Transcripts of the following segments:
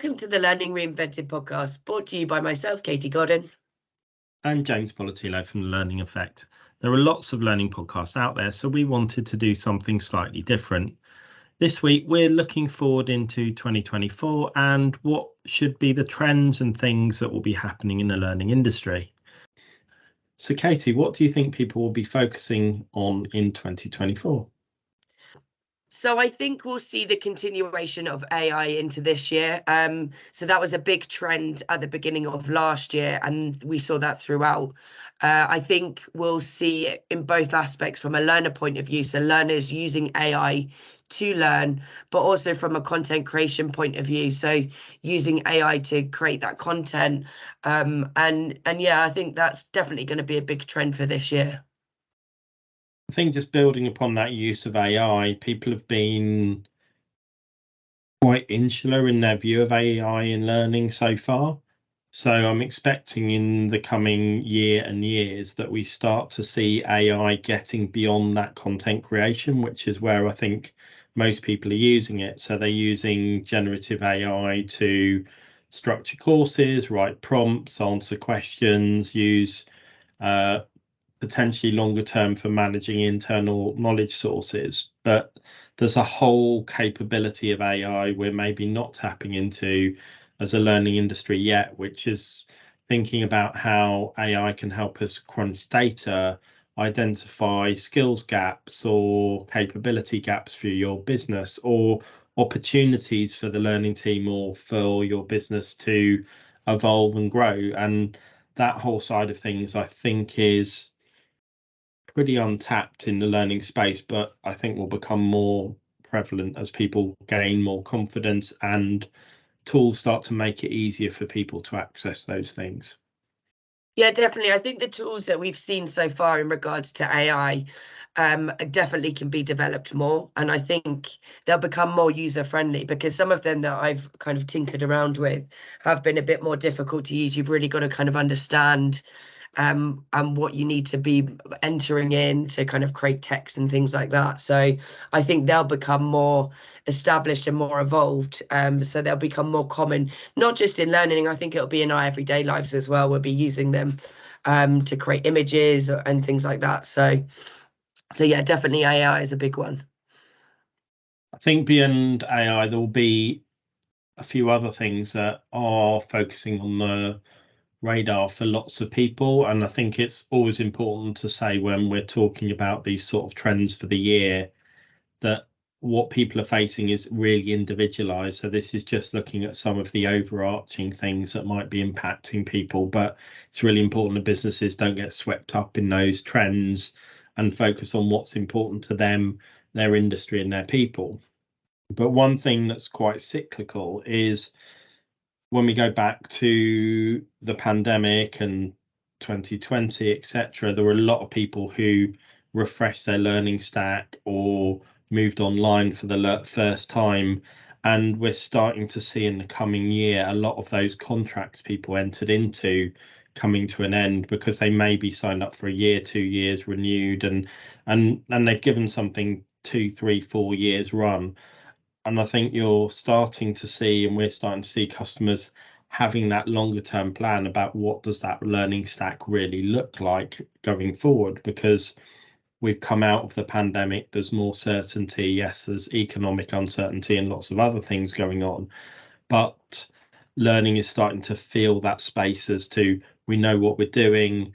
welcome to the Learning Reinvented Podcast, brought to you by myself, Katie Godden. And James Politillo from The Learning Effect. There are lots of learning podcasts out there, so we wanted to do something slightly different. This week, we're looking forward into 2024 and what should be the trends and things that will be happening in the learning industry. So, Katie, what do you think people will be focusing on in 2024? So I think we'll see the continuation of AI into this year. So that was a big trend at the beginning of last year, and we saw that throughout. I think we'll see it in both aspects from a learner point of view. So learners using AI to learn, but also from a content creation point of view. So using AI to create that content. And yeah, I think that's definitely going to be a big trend for this year. I think just building upon that use of AI, people have been quite insular in their view of AI in learning so far. So I'm expecting in the coming year and years that we start to see AI getting beyond that content creation, which is where I think most people are using it. So they're using generative AI to structure courses, write prompts, answer questions, use potentially longer term for managing internal knowledge sources. But there's a whole capability of AI we're maybe not tapping into as a learning industry yet, which is thinking about how AI can help us crunch data, identify skills gaps or capability gaps for your business, or opportunities for the learning team or for your business to evolve and grow. And that whole side of things, I think, is pretty untapped in the learning space, but I think will become more prevalent as people gain more confidence and tools start to make it easier for people to access those things. Yeah, definitely. I think the tools that we've seen so far in regards to AI definitely can be developed more. And I think they'll become more user friendly, because some of them that I've kind of tinkered around with have been a bit more difficult to use. You've really got to kind of understand and what you need to be entering in to kind of create text and things like that. So I think they'll become more established and more evolved. So they'll become more common, not just in learning. I think it'll be in our everyday lives as well. We'll be using them to create images and things like that. So yeah, definitely AI is a big one. I think beyond AI, there will be a few other things that are focusing on the radar for lots of people. And I think it's always important to say when we're talking about these sort of trends for the year that what people are facing is really individualized. So this is just looking at some of the overarching things that might be impacting people, but it's really important that businesses don't get swept up in those trends and focus on what's important to them, their industry and their people. But one thing that's quite cyclical is when we go back to the pandemic and 2020, etc., there were a lot of people who refreshed their learning stack or moved online for the first time. And we're starting to see in the coming year a lot of those contracts people entered into coming to an end because they maybe signed up for a year, 2 years, renewed, and they've given something 2, 3, 4 years run. And I think you're starting to see, and we're starting to see customers having that longer term plan about what does that learning stack really look like going forward, because we've come out of the pandemic, there's more certainty. Yes, there's economic uncertainty and lots of other things going on, but learning is starting to feel that space as to we know what we're doing.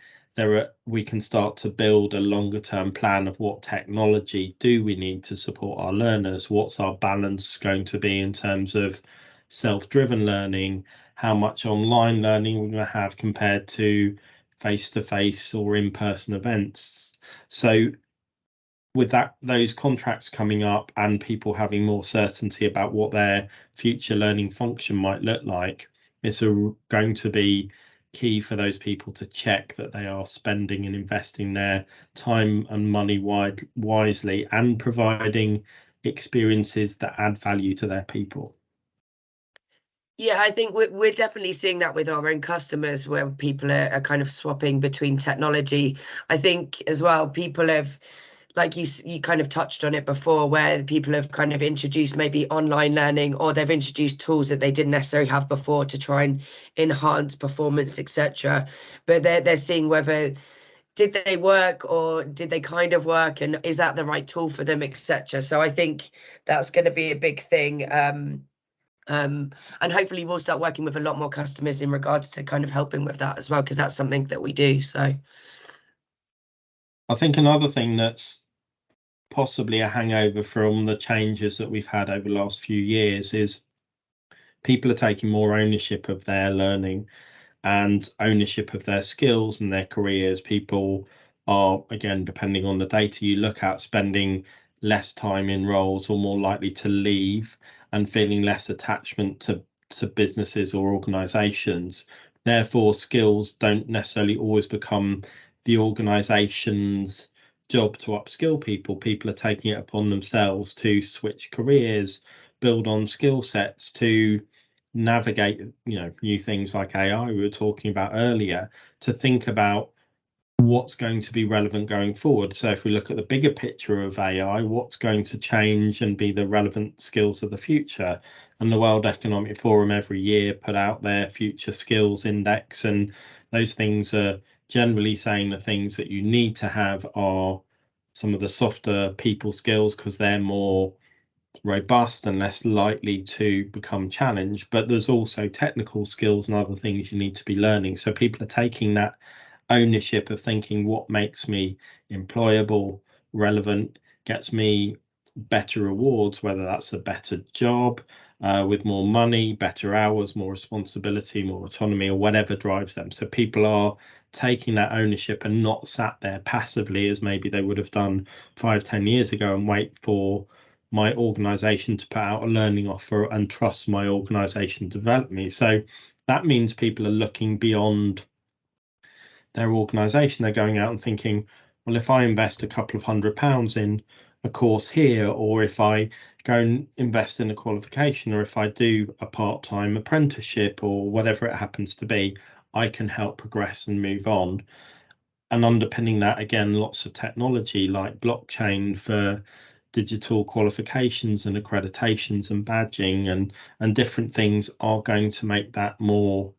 We can start to build a longer term plan of what technology do we need to support our learners, what's our balance going to be in terms of self-driven learning, how much online learning we're going to have compared to face-to-face or in-person events. So with those contracts coming up and people having more certainty about what their future learning function might look like, it's going to be key for those people to check that they are spending and investing their time and money wisely and providing experiences that add value to their people. Yeah, I think we're definitely seeing that with our own customers, where people are kind of swapping between technology. I think as well, people have like you kind of touched on it before, where people have kind of introduced maybe online learning, or they've introduced tools that they didn't necessarily have before to try and enhance performance, etc. But they're seeing whether did they work or did they kind of work, and is that the right tool for them, etc. So I think that's going to be a big thing. And hopefully we'll start working with a lot more customers in regards to kind of helping with that as well, because that's something that we do. So I think another thing that's possibly a hangover from the changes that we've had over the last few years is people are taking more ownership of their learning and ownership of their skills and their careers. People are, again, depending on the data you look at, spending less time in roles or more likely to leave and feeling less attachment to businesses or organizations. Therefore, skills don't necessarily always become the organization's job to upskill people. People are taking it upon themselves to switch careers, build on skill sets, to navigate, new things like AI we were talking about earlier, to think about what's going to be relevant going forward. So if we look at the bigger picture of AI, what's going to change and be the relevant skills of the future? And the World Economic Forum every year put out their future skills index, and those things are generally saying the things that you need to have are some of the softer people skills, because they're more robust and less likely to become challenged. But there's also technical skills and other things you need to be learning. So people are taking that ownership of thinking, what makes me employable, relevant, gets me better rewards, whether that's a better job with more money, better hours, more responsibility, more autonomy, or whatever drives them. So people are taking that ownership and not sat there passively as maybe they would have done 5-10 years ago and wait for my organization to put out a learning offer and trust my organization to develop me. So that means people are looking beyond their organization. They're going out and thinking, well, if I invest a couple of £100 in a course here, or if I go and invest in a qualification, or if I do a part-time apprenticeship or whatever it happens to be, I can help progress and move on. And underpinning that, again, lots of technology like blockchain for digital qualifications and accreditations and badging and different things are going to make that more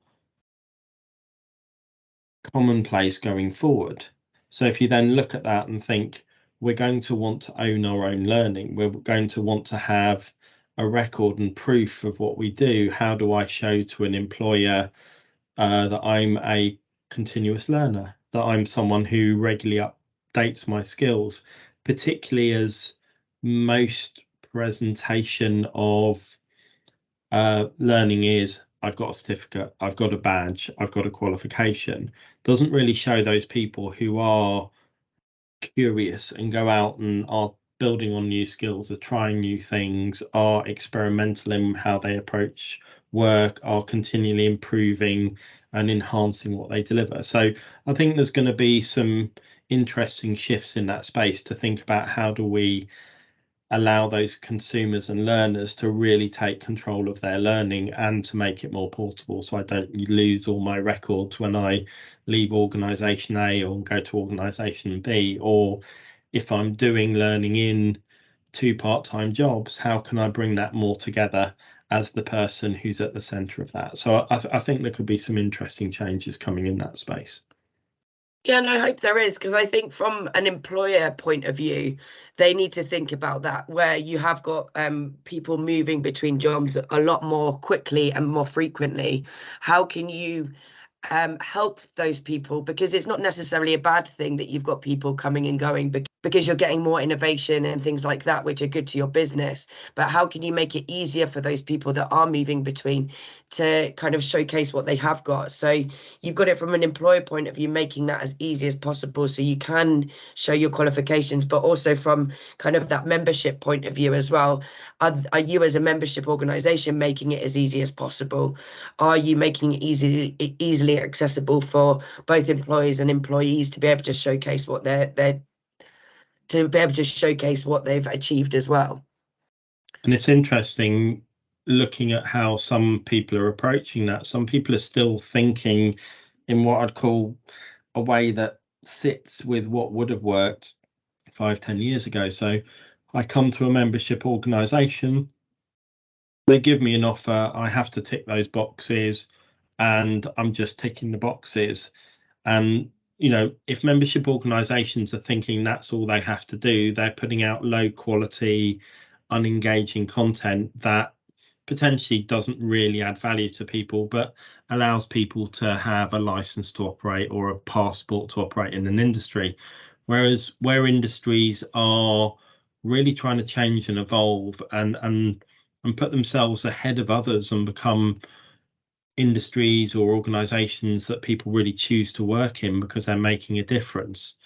commonplace going forward. So if you then look at that and think, we're going to want to own our own learning, we're going to want to have a record and proof of what we do. How do I show to an employer that I'm a continuous learner, that I'm someone who regularly updates my skills, particularly as most presentation of learning is, I've got a certificate, I've got a badge, I've got a qualification, doesn't really show those people who are curious and go out and are building on new skills, are trying new things, are experimental in how they approach work, are continually improving and enhancing what they deliver. So I think there's going to be some interesting shifts in that space to think about, how do we allow those consumers and learners to really take control of their learning and to make it more portable, so I don't lose all my records when I leave organization A or go to organization B. Or if I'm doing learning in 2 part-time jobs, how can I bring that more together as the person who's at the center of that? So I think there could be some interesting changes coming in that space. Yeah, and I hope there is, because I think from an employer point of view, they need to think about that, where you have got people moving between jobs a lot more quickly and more frequently. How can you help those people? Because it's not necessarily a bad thing that you've got people coming and going, because you're getting more innovation and things like that, which are good to your business. But how can you make it easier for those people that are moving between to kind of showcase what they have got? So you've got it from an employer point of view, making that as easy as possible so you can show your qualifications, but also from kind of that membership point of view as well. Are you as a membership organization making it as easy as possible? Are you making it easily accessible for both employees and employees to be able to showcase what they've achieved as well? And it's interesting looking at how some people are approaching that. Some people are still thinking in what I'd call a way that sits with what would have worked 5-10 years ago. So I come to a membership organization, they give me an offer, I have to tick those boxes, and I'm just ticking the boxes. And if membership organizations are thinking that's all they have to do, they're putting out low quality, unengaging content that potentially doesn't really add value to people, but allows people to have a license to operate or a passport to operate in an industry. Whereas where industries are really trying to change and evolve and put themselves ahead of others and become industries or organizations that people really choose to work in because they're making a difference,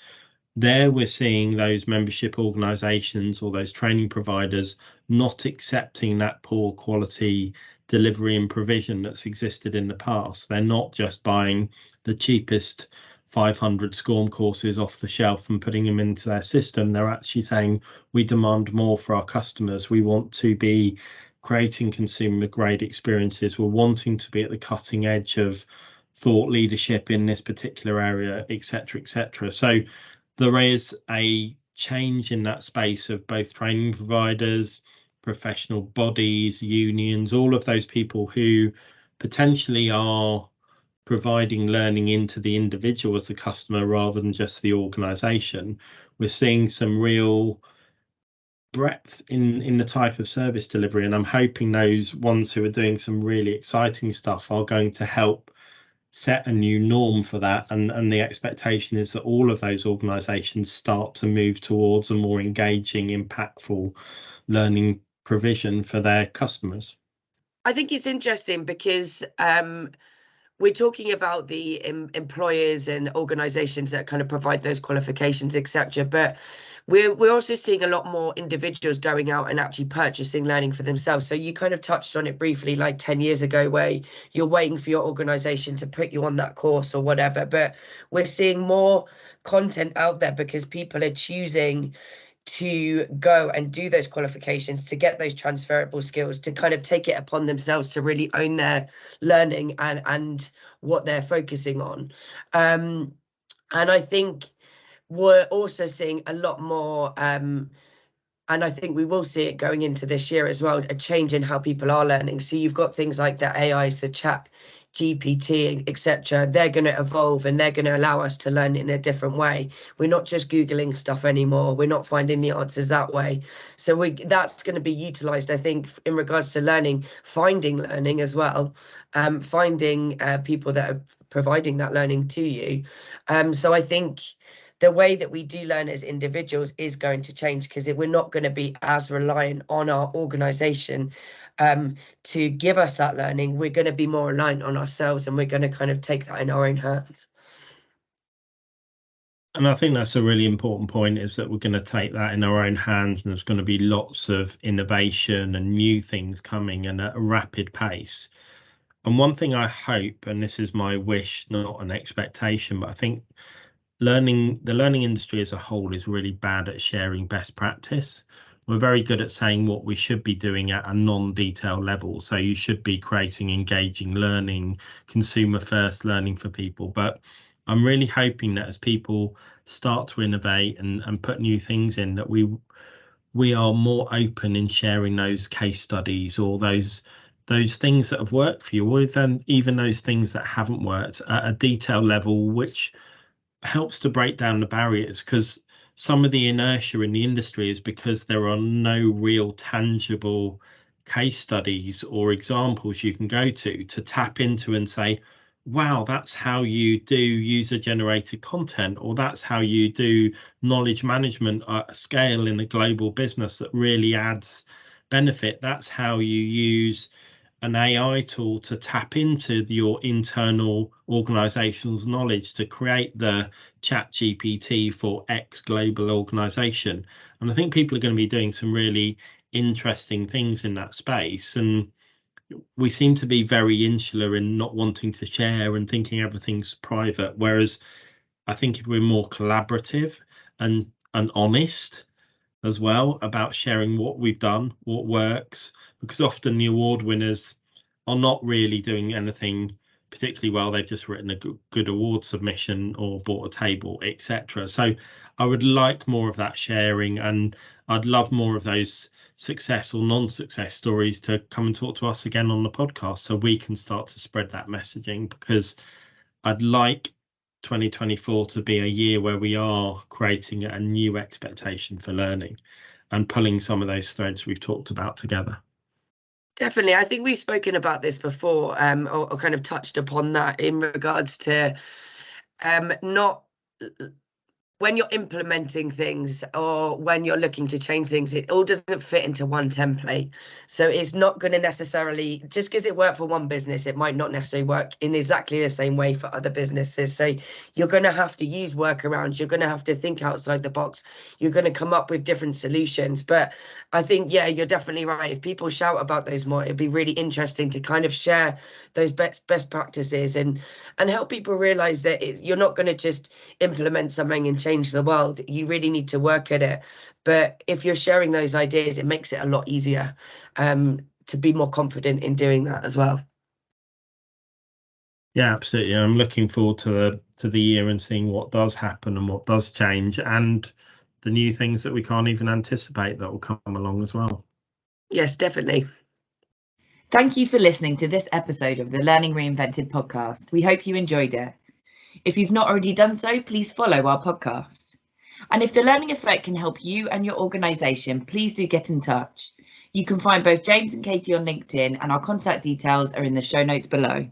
there we're seeing those membership organizations or those training providers not accepting that poor quality delivery and provision that's existed in the past. They're not just buying the cheapest 500 SCORM courses off the shelf and putting them into their system. They're actually saying, we demand more for our customers. We want to be creating consumer grade experiences. We're wanting to be at the cutting edge of thought leadership in this particular area, etc., etc. So there is a change in that space of both training providers, professional bodies, unions, all of those people who potentially are providing learning into the individual as the customer rather than just the organization. We're seeing some real breadth in the type of service delivery, and I'm hoping those ones who are doing some really exciting stuff are going to help set a new norm for that, and the expectation is that all of those organizations start to move towards a more engaging, impactful learning provision for their customers. I think it's interesting because we're talking about the employers and organizations that kind of provide those qualifications, etc. But we're also seeing a lot more individuals going out and actually purchasing learning for themselves. So you kind of touched on it briefly, like 10 years ago, where you're waiting for your organization to put you on that course or whatever. But we're seeing more content out there because people are choosing to go and do those qualifications, to get those transferable skills, to kind of take it upon themselves to really own their learning and what they're focusing on. And I think we're also seeing a lot more, and I think we will see it going into this year as well, a change in how people are learning. So you've got things like the AI, so chat, GPT, etc. They're going to evolve and they're going to allow us to learn in a different way. We're not just Googling stuff anymore. We're not finding the answers that way. So that's going to be utilized, I think, in regards to learning, finding learning as well, finding people that are providing that learning to you. So I think the way that we do learn as individuals is going to change because we're not going to be as reliant on our organization to give us that learning. We're going to be more reliant on ourselves, and we're going to kind of take that in our own hands. And I think that's a really important point, is that we're going to take that in our own hands, and there's going to be lots of innovation and new things coming and at a rapid pace. And one thing I hope, and this is my wish, not an expectation, but I think the learning industry as a whole is really bad at sharing best practice. We're very good at saying what we should be doing at a non-detailed level. So you should be creating engaging learning, consumer first learning for people. But I'm really hoping that as people start to innovate and put new things in, that we are more open in sharing those case studies or those things that have worked for you, or even those things that haven't worked at a detailed level, which helps to break down the barriers. Because some of the inertia in the industry is because there are no real tangible case studies or examples you can go to tap into and say, wow, that's how you do user generated content, or that's how you do knowledge management at scale in a global business that really adds benefit. That's how you use an AI tool to tap into your internal organization's knowledge to create the chat GPT for X global organization. And I think people are going to be doing some really interesting things in that space. And we seem to be very insular in not wanting to share and thinking everything's private. Whereas I think if we're more collaborative and honest as well about sharing what we've done, what works, because often the award winners are not really doing anything particularly well. They've just written a good award submission or bought a table, etc. So I would like more of that sharing, and I'd love more of those success or non-success stories to come and talk to us again on the podcast, so we can start to spread that messaging, because I'd like 2024 to be a year where we are creating a new expectation for learning and pulling some of those threads we've talked about together. Definitely. I think we've spoken about this before, or kind of touched upon that in regards to not when you're implementing things or when you're looking to change things, it all doesn't fit into one template. So it's not going to necessarily, just because it worked for one business, it might not necessarily work in exactly the same way for other businesses. So you're going to have to use workarounds. You're going to have to think outside the box. You're going to come up with different solutions. But I think, yeah, you're definitely right. If people shout about those more, it'd be really interesting to kind of share those best practices and help people realize that you're not going to just implement something and change the world. You really need to work at it. But if you're sharing those ideas, it makes it a lot easier to be more confident in doing that as well. Yeah, absolutely. I'm looking forward to the year and seeing what does happen and what does change, and the new things that we can't even anticipate that will come along as well. Yes, definitely. Thank you for listening to this episode of the Learning Reinvented podcast. We hope you enjoyed it. If you've not already done so, please follow our podcast. And if the learning effect can help you and your organisation, please do get in touch. You can find both James and Katie on LinkedIn, and our contact details are in the show notes below.